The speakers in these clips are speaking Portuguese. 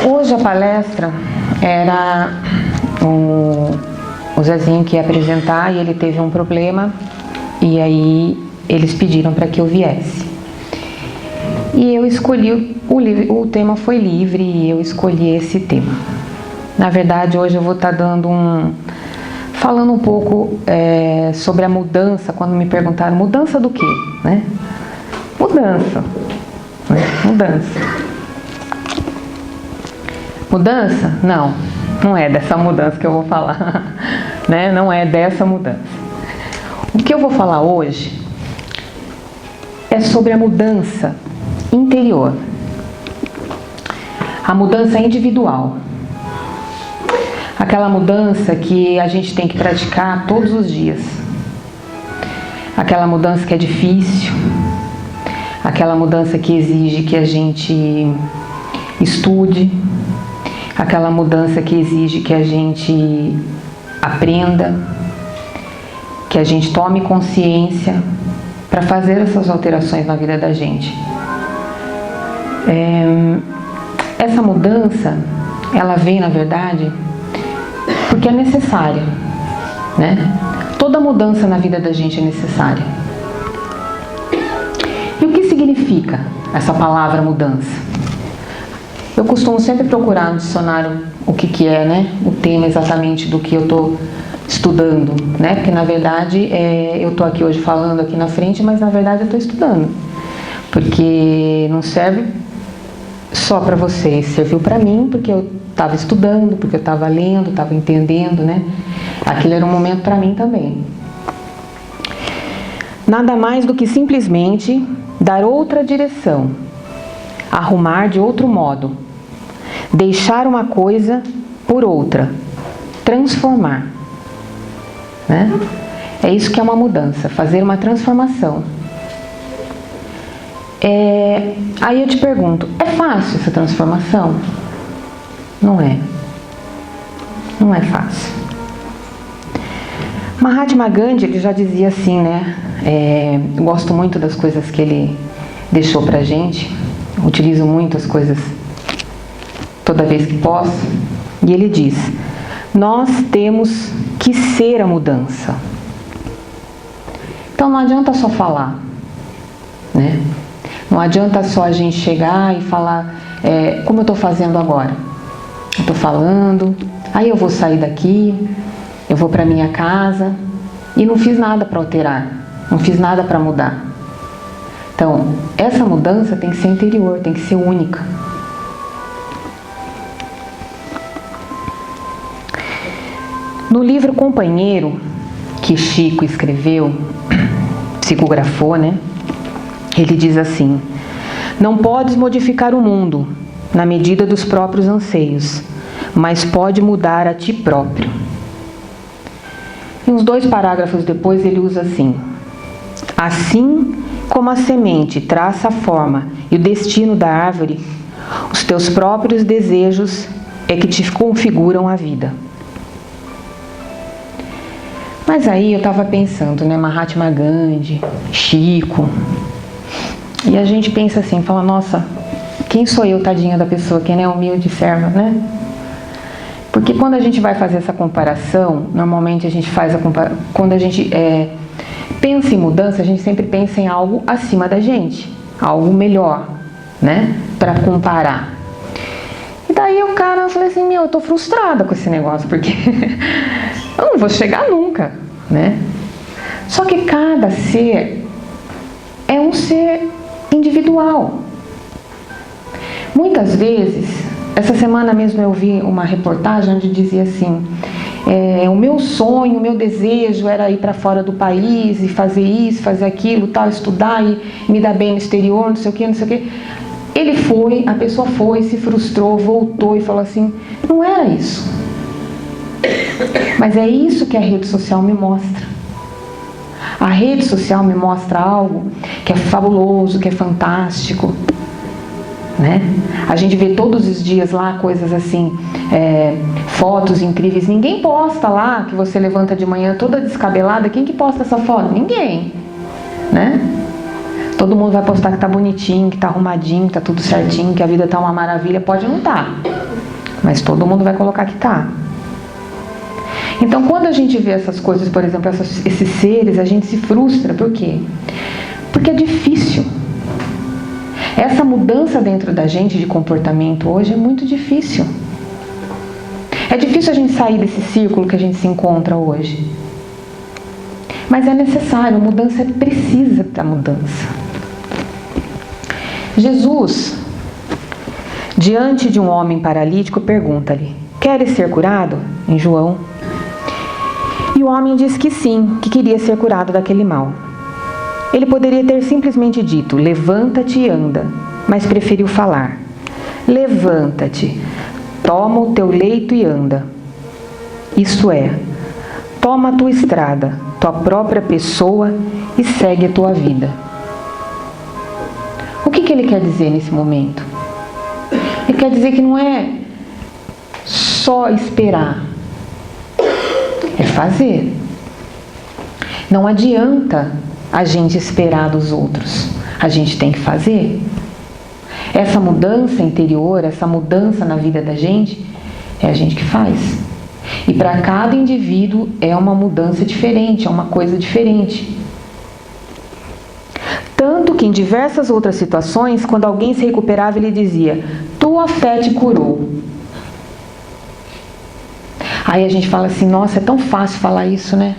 Hoje a palestra era o Zezinho que ia apresentar e ele teve um problema e aí eles pediram para que eu viesse. E eu escolhi, o tema foi livre e eu escolhi esse tema. Na verdade, hoje eu vou estar falando um pouco sobre a mudança, quando me perguntaram, mudança do quê? Né? Mudança. Né? Mudança. Mudança? Não, não é dessa mudança que eu vou falar. Né? Não é dessa mudança. O que eu vou falar hoje é sobre a mudança interior. A mudança individual. Aquela mudança que a gente tem que praticar todos os dias. Aquela mudança que é difícil. Aquela mudança que exige que a gente estude. Aquela mudança que exige que a gente aprenda. Que a gente tome consciência para fazer essas alterações na vida da gente. Essa mudança, ela vem, na verdade, porque é necessária, né? Toda mudança na vida da gente é necessária. E o que significa essa palavra mudança? Eu costumo sempre procurar no dicionário o que é, né? O tema exatamente do que eu estou estudando, né? Porque na verdade eu estou aqui hoje falando aqui na frente, mas na verdade eu estou estudando. Porque não serve só para vocês, serviu para mim porque eu estava estudando, porque eu estava lendo, estava entendendo, né? Aquilo era um momento para mim também. Nada mais do que simplesmente dar outra direção, arrumar de outro modo, deixar uma coisa por outra, transformar. Né? É isso que é uma mudança, fazer uma transformação. Aí eu te pergunto, é fácil essa transformação? Não é. Não é fácil. Mahatma Gandhi, ele já dizia assim, né? Eu gosto muito das coisas que ele deixou pra gente, utilizo muito as coisas toda vez que posso, e ele diz: nós temos que ser a mudança. Então não adianta só falar, né? Não adianta só a gente chegar e falar como eu estou fazendo agora. Eu estou falando, aí eu vou sair daqui, eu vou para minha casa e não fiz nada para alterar, não fiz nada para mudar. Então, essa mudança tem que ser interior, tem que ser única. No livro Companheiro, que Chico escreveu, psicografou, né? Ele diz assim: não podes modificar o mundo na medida dos próprios anseios, mas pode mudar a ti próprio. E uns 2 parágrafos depois ele usa assim: assim como a semente traça a forma e o destino da árvore, os teus próprios desejos é que te configuram a vida. Mas aí eu estava pensando, né, Mahatma Gandhi, Chico, e a gente pensa assim, fala, nossa, quem sou eu, tadinha da pessoa, quem é humilde serva, né? Porque quando a gente vai fazer essa comparação, normalmente a gente faz quando a gente pensa em mudança, a gente sempre pensa em algo acima da gente, algo melhor, né, para comparar. E daí o cara, eu falei assim, eu tô frustrada com esse negócio, porque eu não vou chegar nunca, né? Só que cada ser é um ser individual. Muitas vezes, essa semana mesmo eu vi uma reportagem onde dizia assim, o meu sonho, o meu desejo era ir para fora do país e fazer isso, fazer aquilo, tal, estudar e me dar bem no exterior, não sei o que, não sei o que. Ele foi, a pessoa foi, se frustrou, voltou e falou assim, não era isso. Mas é isso que a rede social me mostra. A rede social me mostra algo que é fabuloso, que é fantástico, né? A gente vê todos os dias lá coisas assim, fotos incríveis. Ninguém posta lá que você levanta de manhã toda descabelada. Quem que posta essa foto? Ninguém, né? Todo mundo vai postar que tá bonitinho, que tá arrumadinho, que tá tudo certinho, que a vida tá uma maravilha. Pode não tá, mas todo mundo vai colocar que está. Então, quando a gente vê essas coisas, por exemplo, esses seres, a gente se frustra. Por quê? Porque é difícil. Essa mudança dentro da gente de comportamento hoje é muito difícil. É difícil a gente sair desse círculo que a gente se encontra hoje. Mas é necessário, a mudança precisa da mudança. Jesus, diante de um homem paralítico, pergunta-lhe: queres ser curado? Em João. E o homem diz que sim, que queria ser curado daquele mal. Ele poderia ter simplesmente dito: levanta-te e anda, mas preferiu falar: levanta-te, toma o teu leito e anda. Isto é, toma a tua estrada, tua própria pessoa e segue a tua vida. O que ele quer dizer nesse momento? Ele quer dizer que não é só esperar, é fazer. Não adianta a gente esperar dos outros, a gente tem que fazer. Essa mudança interior, essa mudança na vida da gente, é a gente que faz. E para cada indivíduo é uma mudança diferente, é uma coisa diferente. Tanto que em diversas outras situações, quando alguém se recuperava, ele dizia: tua fé te curou. Aí a gente fala assim: nossa, é tão fácil falar isso, né?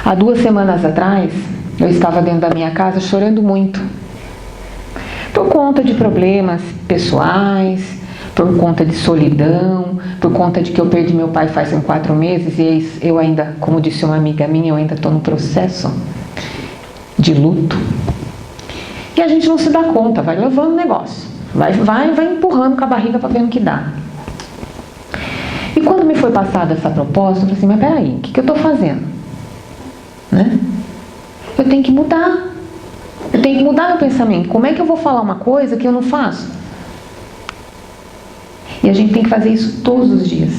Há 2 semanas atrás, eu estava dentro da minha casa chorando muito. Por conta de problemas pessoais, por conta de solidão, por conta de que eu perdi meu pai faz 4 meses e eu ainda, como disse uma amiga minha, eu ainda estou no processo de luto. E a gente não se dá conta, vai levando o negócio, vai empurrando com a barriga para ver no que dá. E quando me foi passada essa proposta, eu falei assim: mas peraí, o que eu estou fazendo? Né? Eu tenho que mudar. Eu tenho que mudar meu pensamento. Como é que eu vou falar uma coisa que eu não faço? E a gente tem que fazer isso todos os dias.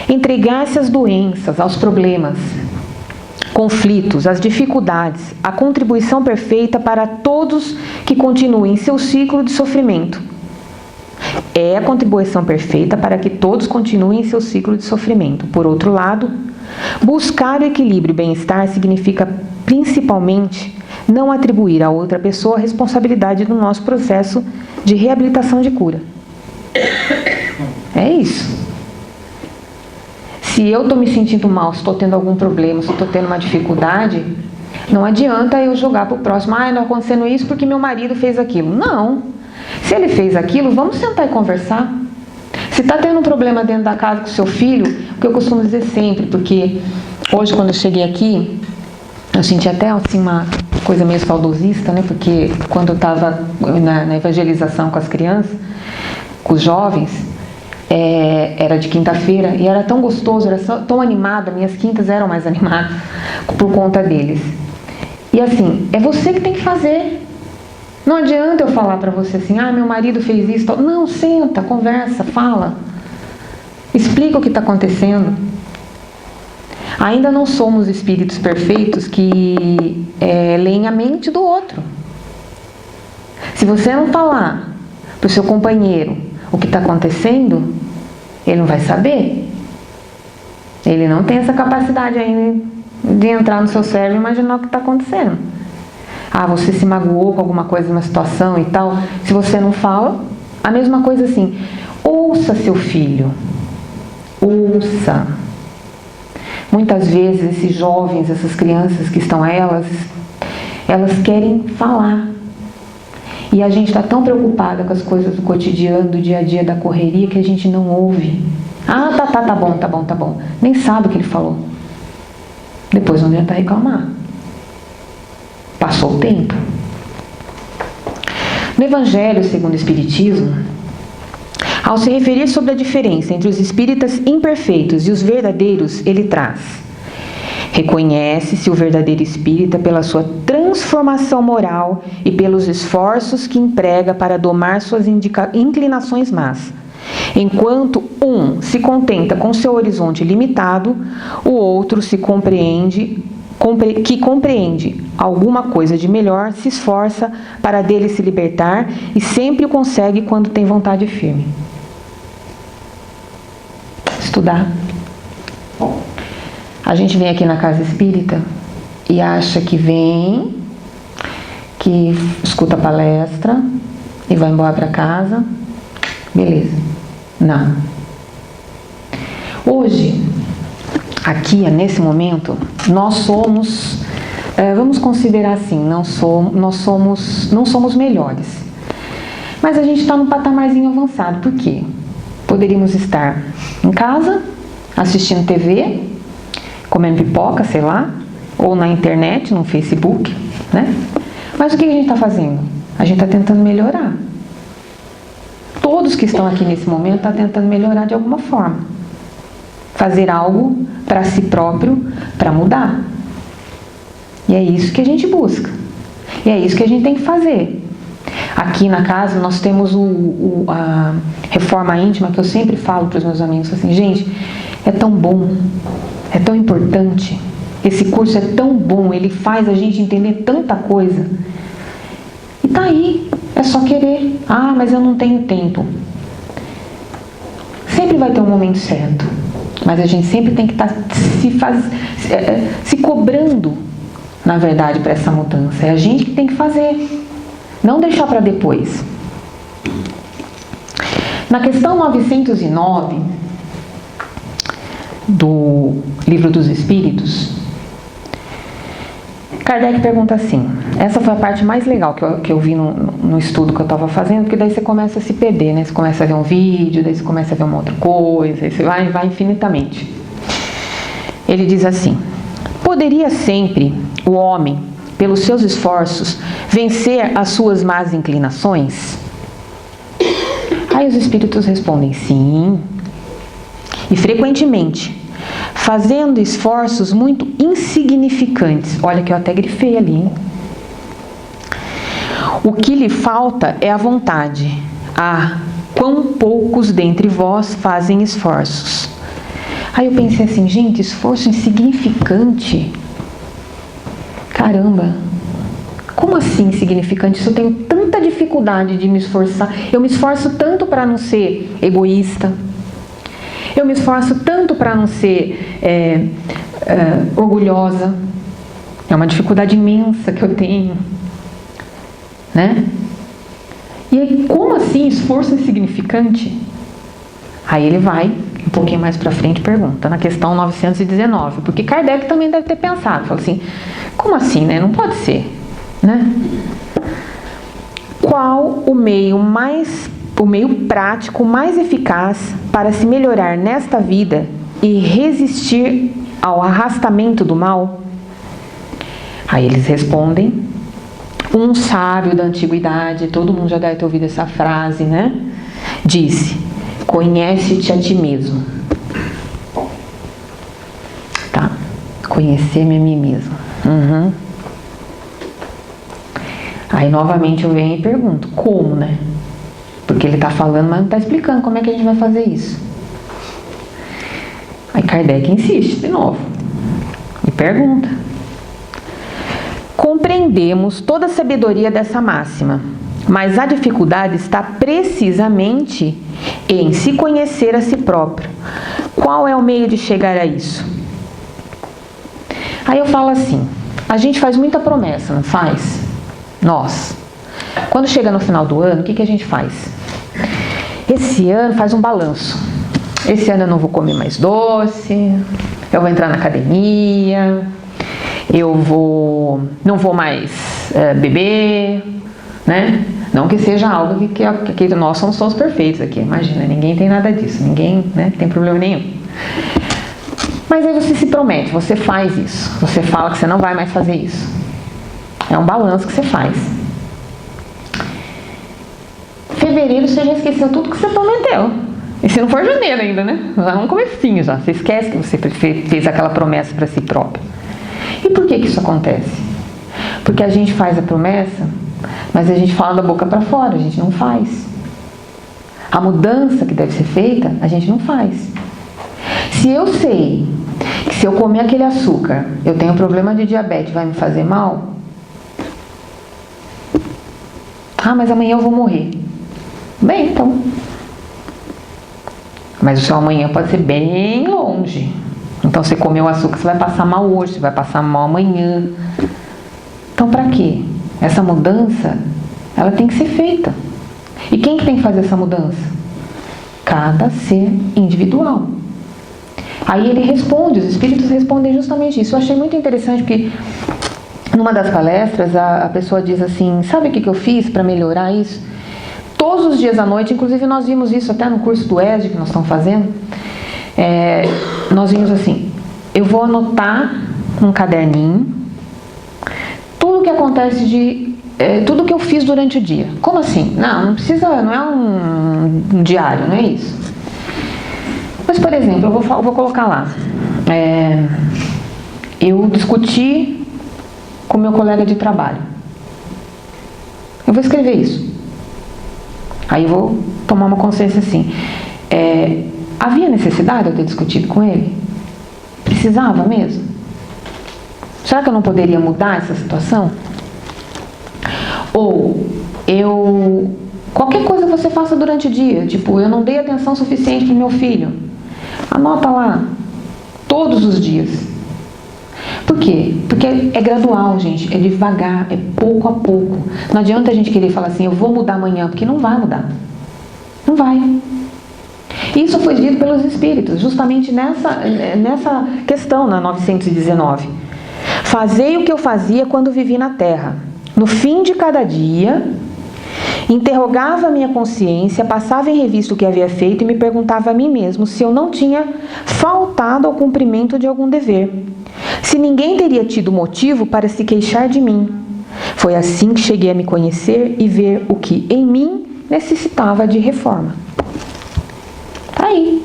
Entregar-se às doenças, aos problemas, conflitos, às dificuldades, a contribuição perfeita para todos que continuem seu ciclo de sofrimento. É a contribuição perfeita para que todos continuem seu ciclo de sofrimento. Por outro lado, buscar o equilíbrio e bem-estar significa principalmente não atribuir a outra pessoa a responsabilidade do nosso processo de reabilitação de cura. É isso. Se eu estou me sentindo mal, se estou tendo algum problema, se estou tendo uma dificuldade, não adianta eu jogar para o próximo: ah, não acontecendo isso porque meu marido fez aquilo. Não. Se ele fez aquilo, vamos sentar e conversar. Se está tendo um problema dentro da casa com o seu filho, o que eu costumo dizer sempre, porque hoje quando eu cheguei aqui, eu senti até assim uma coisa meio saudosista, né? Porque quando eu estava na evangelização com as crianças, com os jovens, era de quinta-feira e era tão gostoso, era tão animada, minhas quintas eram mais animadas por conta deles. E assim, é você que tem que fazer. Não adianta eu falar para você assim: ah, meu marido fez isso. Não, senta, conversa, fala. Explica o que está acontecendo. Ainda não somos espíritos perfeitos que leem a mente do outro. Se você não falar para o seu companheiro o que está acontecendo, ele não vai saber. Ele não tem essa capacidade ainda de entrar no seu cérebro e imaginar o que está acontecendo. Ah, você se magoou com alguma coisa, uma situação e tal. Se você não fala, a mesma coisa assim: ouça seu filho. Ouça. Muitas vezes esses jovens, essas crianças que estão elas querem falar. E a gente está tão preocupada com as coisas do cotidiano, do dia a dia, da correria, que a gente não ouve. Ah, tá bom. Nem sabe o que ele falou. Depois não adianta reclamar. Passou o tempo. No Evangelho segundo o Espiritismo, ao se referir sobre a diferença entre os espíritas imperfeitos e os verdadeiros, ele traz: reconhece-se o verdadeiro espírita pela sua transformação moral e pelos esforços que emprega para domar suas inclinações más. Enquanto um se contenta com seu horizonte limitado, o outro se compreende que compreende alguma coisa de melhor, se esforça para dele se libertar e sempre o consegue quando tem vontade firme. Estudar. A gente vem aqui na casa espírita e acha que vem, que escuta a palestra e vai embora para casa. Beleza. Não. Hoje, aqui, nesse momento, nós somos, vamos considerar assim, não somos melhores. Mas a gente está num patamarzinho avançado. Por quê? Poderíamos estar em casa, assistindo TV, comendo pipoca, sei lá, ou na internet, no Facebook, né? Mas o que a gente está fazendo? A gente está tentando melhorar. Todos que estão aqui nesse momento estão tentando melhorar de alguma forma. Fazer algo para si próprio, para mudar. E é isso que a gente busca. E é isso que a gente tem que fazer. Aqui na casa nós temos a reforma íntima, que eu sempre falo para os meus amigos assim, gente, é tão bom, é tão importante, esse curso é tão bom, ele faz a gente entender tanta coisa. E tá aí, é só querer. Ah, mas eu não tenho tempo. Sempre vai ter um momento certo, mas a gente sempre tem que estar se cobrando, na verdade, para essa mudança. É a gente que tem que fazer, não deixar para depois. Na questão 909 do Livro dos Espíritos, Kardec pergunta assim, essa foi a parte mais legal que eu vi no estudo que eu estava fazendo, porque daí você começa a se perder, né? Você começa a ver um vídeo, daí você começa a ver uma outra coisa, aí você vai infinitamente. Ele diz assim, poderia sempre o homem, pelos seus esforços, vencer as suas más inclinações? Aí os espíritos respondem sim, e frequentemente, fazendo esforços muito insignificantes. Olha que eu até grifei ali, hein? O que lhe falta é a vontade. Ah, quão poucos dentre vós fazem esforços. Aí eu pensei assim, gente, esforço insignificante? Caramba, como assim insignificante? Se eu tenho tanta dificuldade de me esforçar, eu me esforço tanto para não ser egoísta, eu me esforço tanto para não ser orgulhosa. É uma dificuldade imensa que eu tenho, né? E aí, como assim esforço insignificante? Aí ele vai um pouquinho mais para frente e pergunta, na questão 919, porque Kardec também deve ter pensado, falou assim, como assim, né? Não pode ser, né? Qual o meio prático mais eficaz para se melhorar nesta vida e resistir ao arrastamento do mal? Aí eles respondem, um sábio da antiguidade, todo mundo já deve ter ouvido essa frase, né? Disse, conhece-te a ti mesmo. Tá? Conhecer-me a mim mesmo. Uhum. Aí novamente eu venho e pergunto, como, né? Porque ele está falando, mas não está explicando como é que a gente vai fazer isso. Aí Kardec insiste de novo e pergunta. Compreendemos toda a sabedoria dessa máxima, mas a dificuldade está precisamente em se conhecer a si próprio. Qual é o meio de chegar a isso? Aí eu falo assim, a gente faz muita promessa, não faz? Nós. Quando chega no final do ano, o que a gente faz? Esse ano faz um balanço. Esse ano eu não vou comer mais doce, eu vou entrar na academia, eu não vou mais beber, né? Não que seja algo que nós somos todos perfeitos aqui, imagina, ninguém tem nada disso, ninguém, né, tem problema nenhum. Mas aí você se promete, você faz isso, você fala que você não vai mais fazer isso. É um balanço que você faz. Fevereiro você já esqueceu tudo que você prometeu. E se não for janeiro ainda, né? Já no comecinho já. Você esquece que você fez aquela promessa para si próprio. E por que isso acontece? Porque a gente faz a promessa, mas a gente fala da boca para fora, a gente não faz. A mudança que deve ser feita, a gente não faz. Se eu sei que Se eu comer aquele açúcar, eu tenho problema de diabetes, vai me fazer mal? Ah, mas amanhã eu vou morrer. Bem, então. Mas o seu amanhã pode ser bem longe. Então, você comeu açúcar, você vai passar mal hoje, você vai passar mal amanhã. Então, para quê? Essa mudança, ela tem que ser feita. E quem que tem que fazer essa mudança? Cada ser individual. Aí ele responde, os espíritos respondem justamente isso. Eu achei muito interessante porque numa das palestras a pessoa diz assim, sabe o que eu fiz para melhorar isso? Todos os dias à noite, inclusive nós vimos isso até no curso do ESD que nós estamos fazendo, nós vimos assim, eu vou anotar num caderninho tudo que acontece tudo que eu fiz durante o dia. Como assim? Não precisa, não é um diário, não é isso. Mas, por exemplo, eu vou colocar lá, eu discuti com meu colega de trabalho. Eu vou escrever isso. Aí eu vou tomar uma consciência assim, havia necessidade de eu ter discutido com ele? Precisava mesmo? Será que eu não poderia mudar essa situação? Ou qualquer coisa que você faça durante o dia, tipo, eu não dei atenção suficiente para o meu filho, anota lá, todos os dias. Por quê? Porque é gradual, gente, é devagar, é pouco a pouco. Não adianta a gente querer falar assim, eu vou mudar amanhã, porque não vai mudar. Não vai. Isso foi dito pelos espíritos, justamente nessa questão, na 919. Fazei o que eu fazia quando vivi na Terra. No fim de cada dia, interrogava a minha consciência, passava em revista o que havia feito e me perguntava a mim mesmo se eu não tinha faltado ao cumprimento de algum dever. Se ninguém teria tido motivo para se queixar de mim. Foi assim que cheguei a me conhecer e ver o que em mim necessitava de reforma. Tá aí.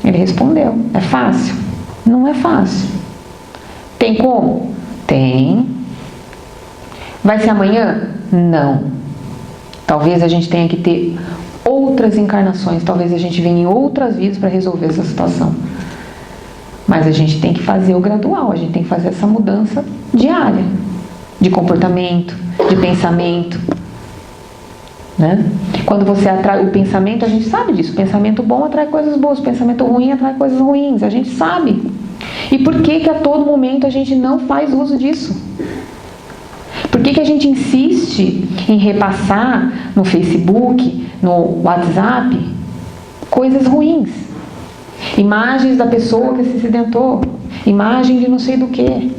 Ele respondeu. É fácil? Não é fácil. Tem como? Tem. Vai ser amanhã? Não. Talvez a gente tenha que ter outras encarnações, talvez a gente venha em outras vidas para resolver essa situação. Mas a gente tem que fazer o gradual, a gente tem que fazer essa mudança diária, de comportamento, de pensamento. Né? Quando você atrai o pensamento, a gente sabe disso, o pensamento bom atrai coisas boas, o pensamento ruim atrai coisas ruins, a gente sabe. E por que a todo momento a gente não faz uso disso? Por que a gente insiste em repassar no Facebook, no WhatsApp, coisas ruins? Imagens da pessoa que se acidentou, imagem de não sei do que.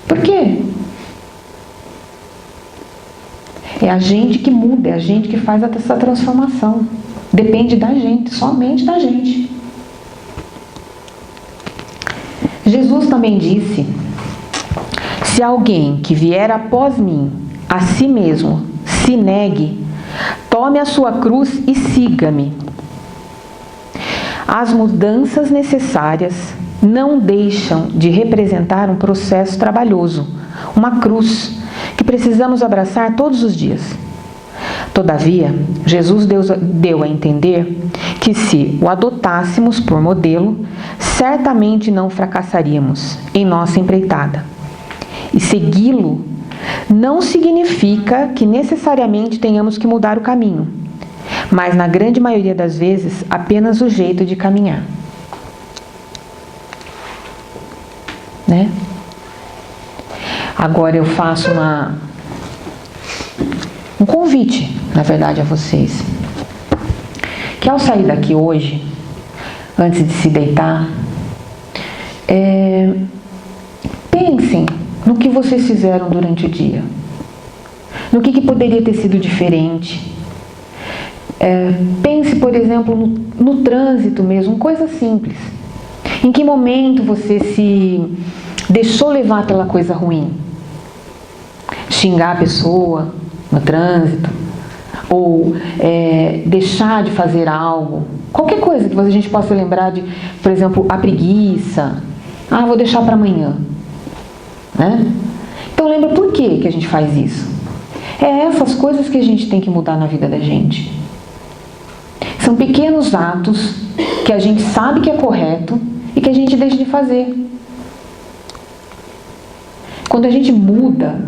Por quê? É a gente que muda, é a gente que faz essa transformação. Depende da gente, somente da gente. Jesus também disse, se alguém que vier após mim, a si mesmo, se negue, tome a sua cruz e siga-me. As mudanças necessárias não deixam de representar um processo trabalhoso, uma cruz, que precisamos abraçar todos os dias. Todavia, Jesus deu a entender que se o adotássemos por modelo, certamente não fracassaríamos em nossa empreitada. E segui-lo não significa que necessariamente tenhamos que mudar o caminho, mas na grande maioria das vezes apenas o jeito de caminhar. Né? Agora eu faço um convite, na verdade, a vocês. Que ao sair daqui hoje, antes de se deitar, pensem no que vocês fizeram durante o dia. No que poderia ter sido diferente. Pense, por exemplo, no trânsito mesmo, coisa simples. Em que momento você se deixou levar pela coisa ruim? Xingar a pessoa no trânsito? Ou deixar de fazer algo? Qualquer coisa que a gente possa lembrar de, por exemplo, a preguiça. Ah, vou deixar para amanhã. Né? Então lembra por que a gente faz isso? É essas coisas que a gente tem que mudar na vida da gente. São pequenos atos que a gente sabe que é correto e que a gente deixa de fazer. Quando a gente muda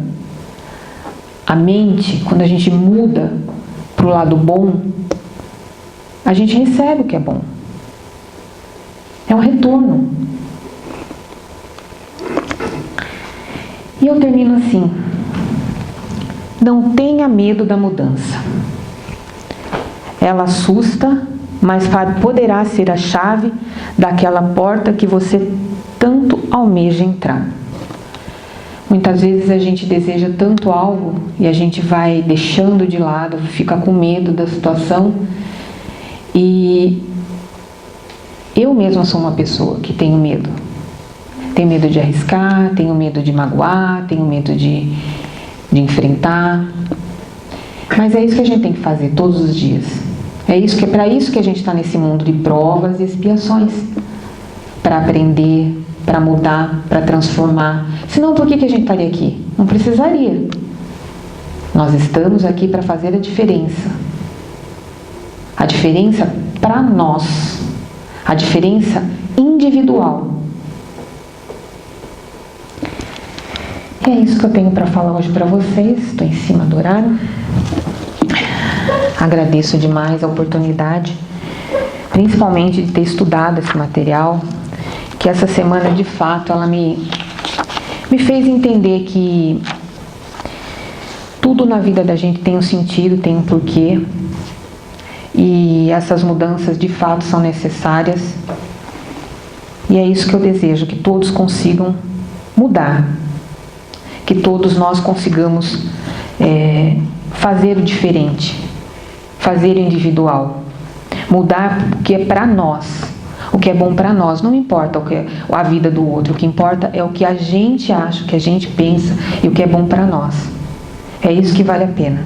a mente, quando a gente muda para o lado bom, a gente recebe o que é bom. É um retorno. E eu termino assim: não tenha medo da mudança. Ela assusta, mas poderá ser a chave daquela porta que você tanto almeja entrar. Muitas vezes a gente deseja tanto algo e a gente vai deixando de lado, fica com medo da situação. E eu mesma sou uma pessoa que tenho medo. Tenho medo de arriscar, tenho medo de magoar, tenho medo de enfrentar. Mas é isso que a gente tem que fazer todos os dias. É para isso que a gente está nesse mundo de provas e expiações. Para aprender, para mudar, para transformar. Senão, por que a gente estaria aqui? Não precisaria. Nós estamos aqui para fazer a diferença. A diferença para nós. A diferença individual. E é isso que eu tenho para falar hoje para vocês. Estou em cima do horário. Agradeço demais a oportunidade, principalmente de ter estudado esse material, que essa semana, de fato, ela me fez entender que tudo na vida da gente tem um sentido, tem um porquê, e essas mudanças, de fato, são necessárias. E é isso que eu desejo, que todos consigam mudar, que todos nós consigamos fazer o diferente, fazer o individual, mudar o que é para nós, o que é bom para nós. Não importa a vida do outro, o que importa é o que a gente acha, o que a gente pensa e o que é bom para nós. É isso que vale a pena.